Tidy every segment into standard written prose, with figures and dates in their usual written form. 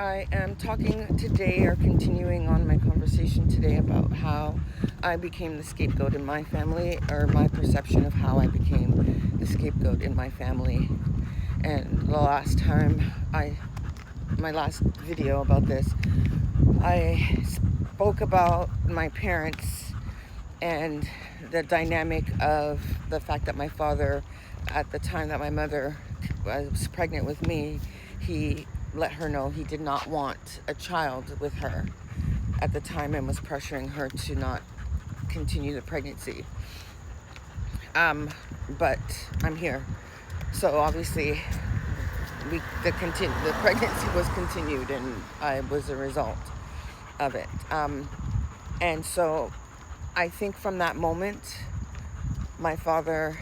I am talking today, or continuing on my conversation today, about how I became the scapegoat in my family, or my perception of how I became the scapegoat in my family. And the last time my last video about this, I spoke about my parents and the dynamic of the fact that my father, at the time that my mother was pregnant with me, he let her know he did not want a child with her at the time and was pressuring her to not continue the pregnancy. But I'm here. So obviously the pregnancy was continued, and I was a result of it. And so I think from that moment, my father,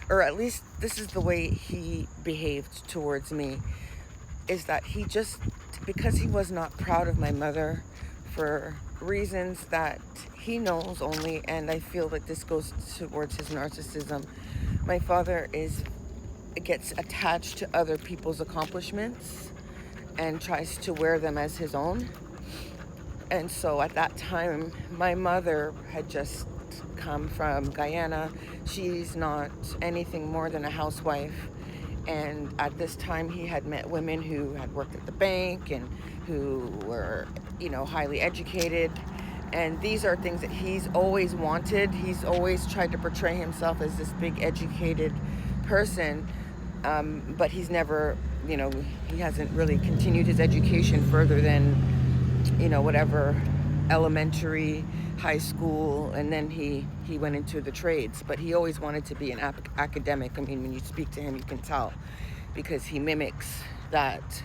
or at least this is the way he behaved towards me, is that he just, because he was not proud of my mother for reasons that he knows only, and I feel that this goes towards his narcissism. My father gets attached to other people's accomplishments and tries to wear them as his own. And so at that time, my mother had just come from Guyana. She's not anything more than a housewife. And at this time, he had met women who had worked at the bank and who were, highly educated. And these are things that he's always wanted. He's always tried to portray himself as this big educated person. But he's never, he hasn't really continued his education further than, whatever, elementary, high school, and then he went into the trades. But he always wanted to be an academic. I mean, when you speak to him, you can tell, because he mimics that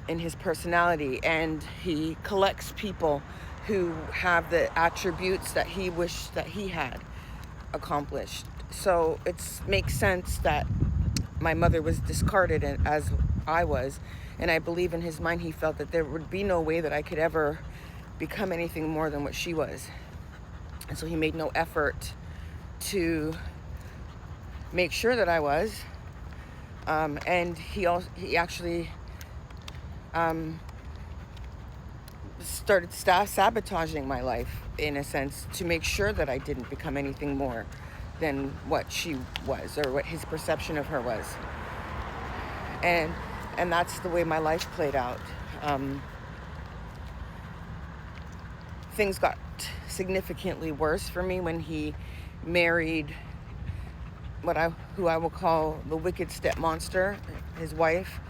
in his personality, and he collects people who have the attributes that he wished that he had accomplished. So it makes sense that my mother was discarded as I was, and I believe in his mind he felt that there would be no way that I could ever become anything more than what she was. And so he made no effort to make sure that I was. And he actually started sabotaging my life, in a sense, to make sure that I didn't become anything more than what she was, or what his perception of her was. And that's the way my life played out. Things got significantly worse for me when he married who I will call the wicked stepmonster, his wife,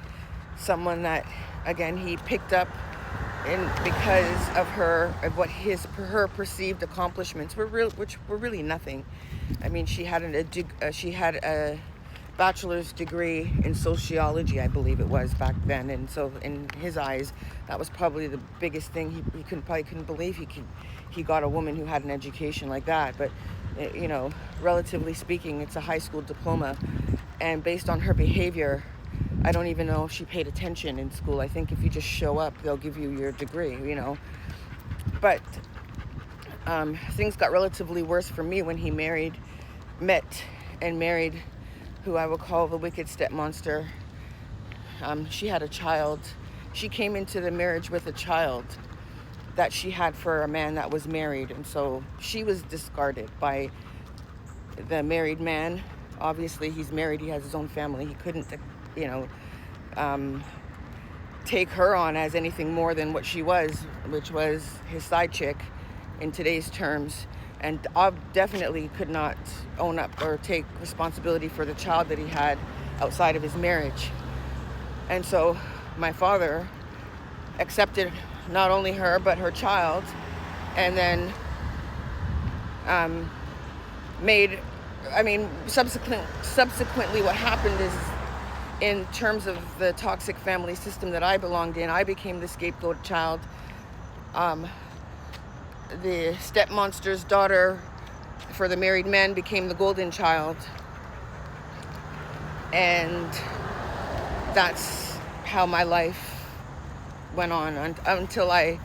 someone that, again, he picked up because of her perceived accomplishments which were really nothing. I mean, she had a bachelor's degree in sociology, I believe it was, back then. And so in his eyes, that was probably the biggest thing. He couldn't believe he got a woman who had an education like that. But relatively speaking, it's a high school diploma. And based on her behavior, I don't even know if she paid attention in school. I think if you just show up, they'll give you your degree, But things got relatively worse for me when he met and married who I will call the wicked stepmonster. She had a child. She came into the marriage with a child that she had for a man that was married. And so she was discarded by the married man. Obviously, he's married. He has his own family. He couldn't, take her on as anything more than what she was, which was his side chick in today's terms. And I definitely could not own up or take responsibility for the child that he had outside of his marriage. And so my father accepted not only her, but her child, and then subsequently what happened is, in terms of the toxic family system that I belonged in, I became the scapegoat child. The stepmonster's daughter for the married man became the golden child. And that's how my life went on until I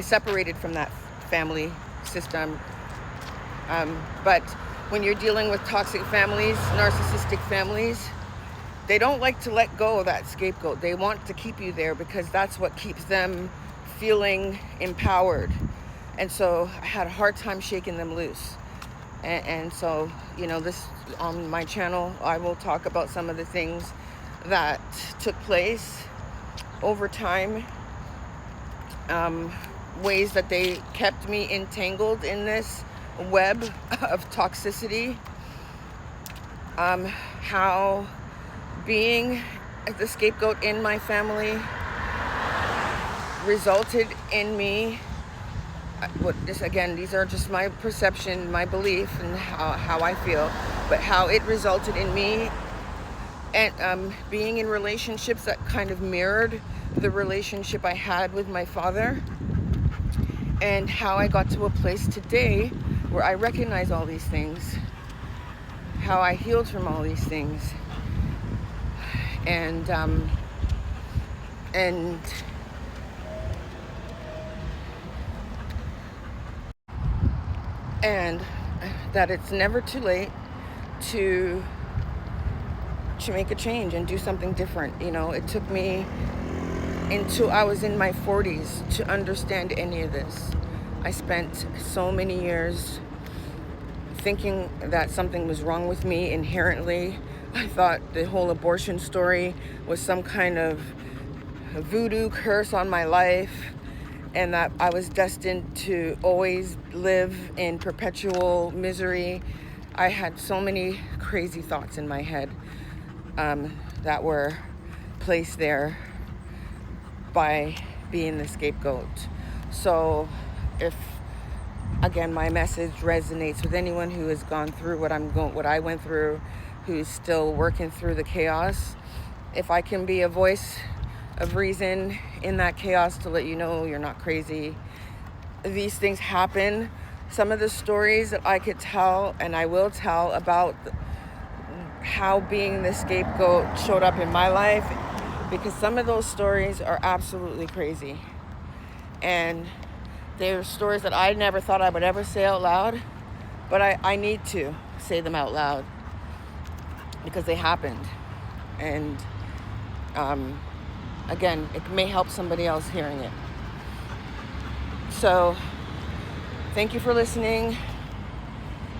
separated from that family system. But when you're dealing with toxic families, narcissistic families, they don't like to let go of that scapegoat. They want to keep you there because that's what keeps them feeling empowered. And so I had a hard time shaking them loose. And so, this on my channel, I will talk about some of the things that took place over time, ways that they kept me entangled in this web of toxicity, how being the scapegoat in my family resulted in me. These are just my perception, my belief, and how I feel, but how it resulted in me and being in relationships that kind of mirrored the relationship I had with my father, and how I got to a place today where I recognize all these things, how I healed from all these things, and that it's never too late to make a change and do something different. It took me until I was in my 40s to understand any of this. I spent so many years thinking that something was wrong with me inherently. I thought the whole abortion story was some kind of voodoo curse on my life, and that I was destined to always live in perpetual misery. I had so many crazy thoughts in my head that were placed there by being the scapegoat. So if, again, my message resonates with anyone who has gone through what I went through, who's still working through the chaos, if I can be a voice of reason in that chaos to let you know you're not crazy. These things happen. Some of the stories that I could tell, and I will tell, about how being the scapegoat showed up in my life, because some of those stories are absolutely crazy. And they're stories that I never thought I would ever say out loud, but I need to say them out loud because they happened. And again, it may help somebody else hearing it. So thank you for listening.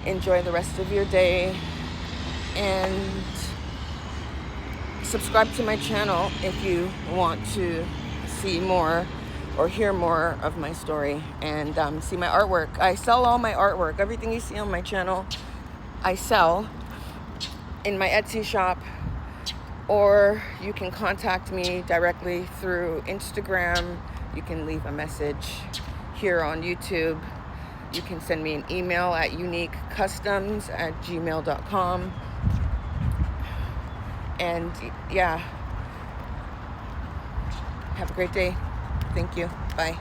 Enjoy the rest of your day, and subscribe to my channel if you want to see more or hear more of my story, and see my artwork. I sell all my artwork. Everything you see on my channel, I sell in my Etsy shop, or you can contact me directly through Instagram. You can leave a message here on YouTube. You can send me an email at uniquecustoms@gmail.com. And yeah, have a great day. Thank you. Bye.